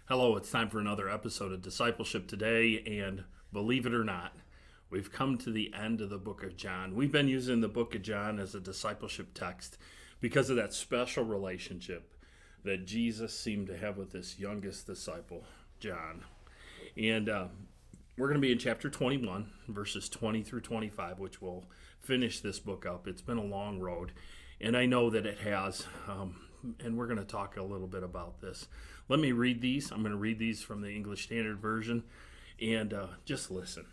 Hello, it's time for another episode of Discipleship today, and believe it or not, we've come to the end of the book of John. We've been using the book of John as a discipleship text because of that special relationship that Jesus seemed to have with this youngest disciple, John. And we're going to be in chapter 21, verses 20 through 25, which will finish this book up. It's been a long road, and I know that it has, and we're going to talk a little bit about this. Let me read these. I'm going to read these from the English Standard Version, and just listen.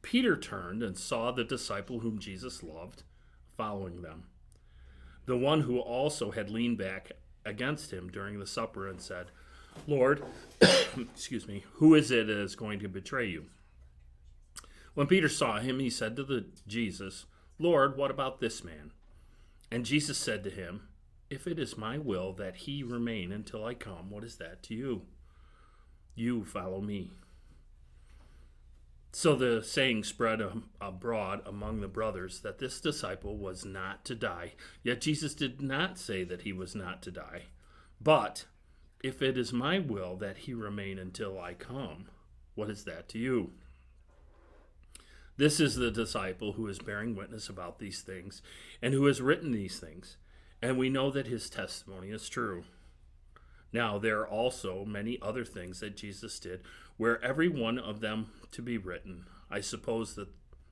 Peter turned and saw the disciple whom Jesus loved following them, the one who also had leaned back against him during the supper and said, Lord, excuse me, who is it that is going to betray you? When Peter saw him, he said to Jesus, Lord, what about this man? And Jesus said to him, if it is my will that he remain until I come, what is that to you? You follow me. So the saying spread abroad among the brothers that this disciple was not to die. Yet Jesus did not say that he was not to die. But if it is my will that he remain until I come, what is that to you? This is the disciple who is bearing witness about these things and who has written these things. And we know that his testimony is true. Now, there are also many other things that Jesus did, were every one of them to be written. I suppose that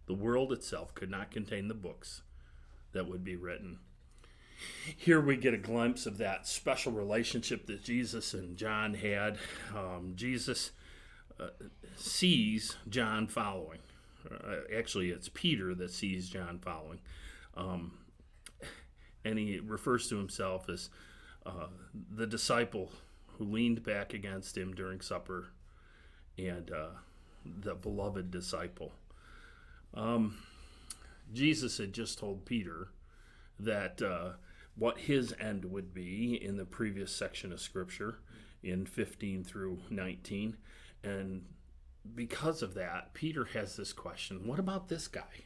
the world itself could not contain the books that would be written. Here we get a glimpse of that special relationship that Jesus and John had. Jesus sees John following. Actually, it's Peter that sees John following. And he refers to himself as the disciple who leaned back against him during supper and the beloved disciple. Jesus had just told Peter that what his end would be in the previous section of Scripture in 15 through 19. And because of that, Peter has this question, what about this guy?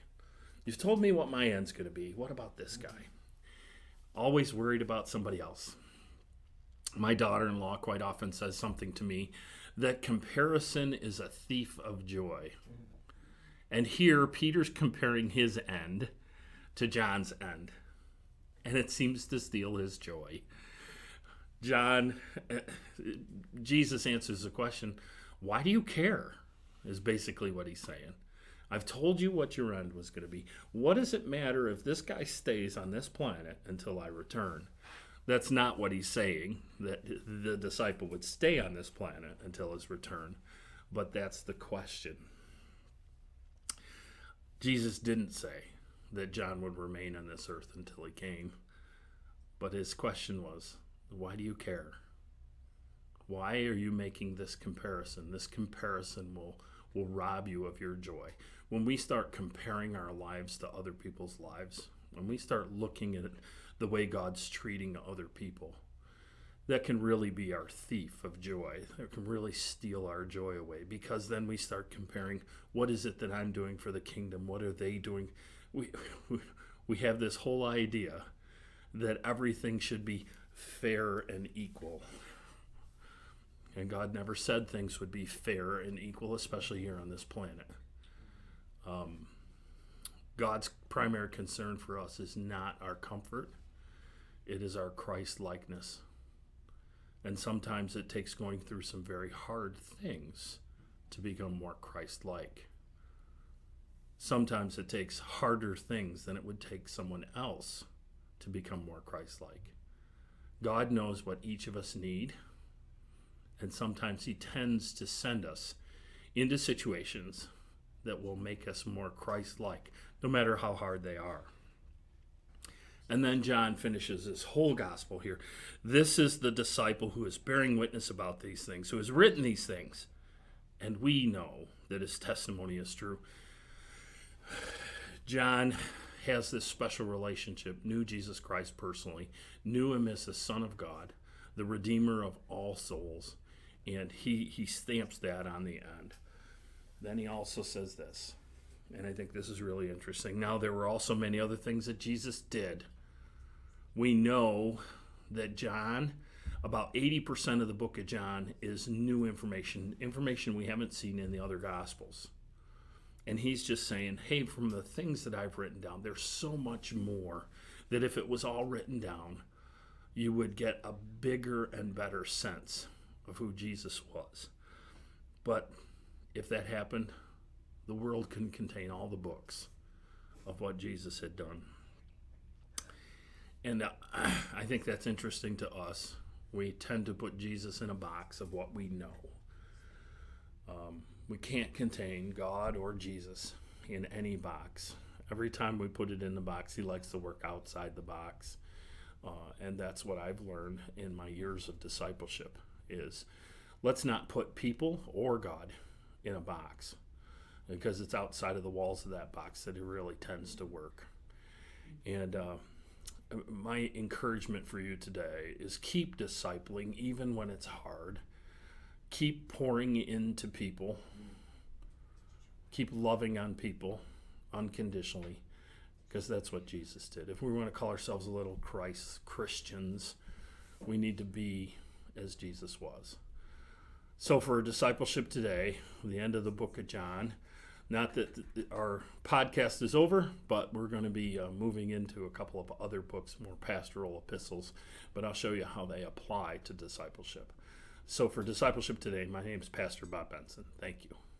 You've told me what my end's going to be. What about this guy? Always worried about somebody else. My daughter-in-law quite often says something to me that comparison is a thief of joy. And here Peter's comparing his end to John's end. And it seems to steal his joy. Jesus answers the question, why do you care? Is basically what he's saying. I've told you what your end was going to be. What does it matter if this guy stays on this planet until I return? That's not what he's saying, that the disciple would stay on this planet until his return. But that's the question. Jesus didn't say that John would remain on this earth until he came. But his question was, why do you care? Why are you making this comparison? This comparison will rob you of your joy. When we start comparing our lives to other people's lives, when we start looking at the way God's treating other people, that can really be our thief of joy. It can really steal our joy away, because then we start comparing, what is it that I'm doing for the kingdom? What are they doing? We have this whole idea that everything should be fair and equal. And God never said things would be fair and equal, especially here on this planet. God's primary concern for us is not our comfort. It is our Christ-likeness. And sometimes it takes going through some very hard things to become more Christ-like. Sometimes it takes harder things than it would take someone else to become more Christ-like. God knows what each of us need. And sometimes he tends to send us into situations that will make us more Christ-like, no matter how hard they are. And then John finishes his whole gospel here. This is the disciple who is bearing witness about these things, who has written these things. And we know that his testimony is true. John has this special relationship, knew Jesus Christ personally, knew him as the Son of God, the Redeemer of all souls. And he stamps that on the end. Then he also says this, and I think this is really interesting. Now, there were also many other things that Jesus did. We know that John About 80% of the book of John is new information we haven't seen in the other Gospels. And he's just saying, hey, from the things that I've written down, there's so much more that if it was all written down, you would get a bigger and better sense of who Jesus was. But if that happened, the world couldn't contain all the books of what Jesus had done. And I think that's interesting to us. We tend to put Jesus in a box of what we know. We can't contain God or Jesus in any box. Every time we put it in the box, he likes to work outside the box. And that's what I've learned in my years of discipleship is let's not put people or God in a box, because it's outside of the walls of that box that it really tends to work. And my encouragement for you today is keep discipling even when it's hard. Keep pouring into people. Keep loving on people unconditionally, because that's what Jesus did. If we want to call ourselves a little Christians, we need to be as Jesus was. So for discipleship today, the end of the book of John, not that our podcast is over, but we're going to be moving into a couple of other books, more pastoral epistles, but I'll show you how they apply to discipleship. So for discipleship today, my name is Pastor Bob Benson. Thank you.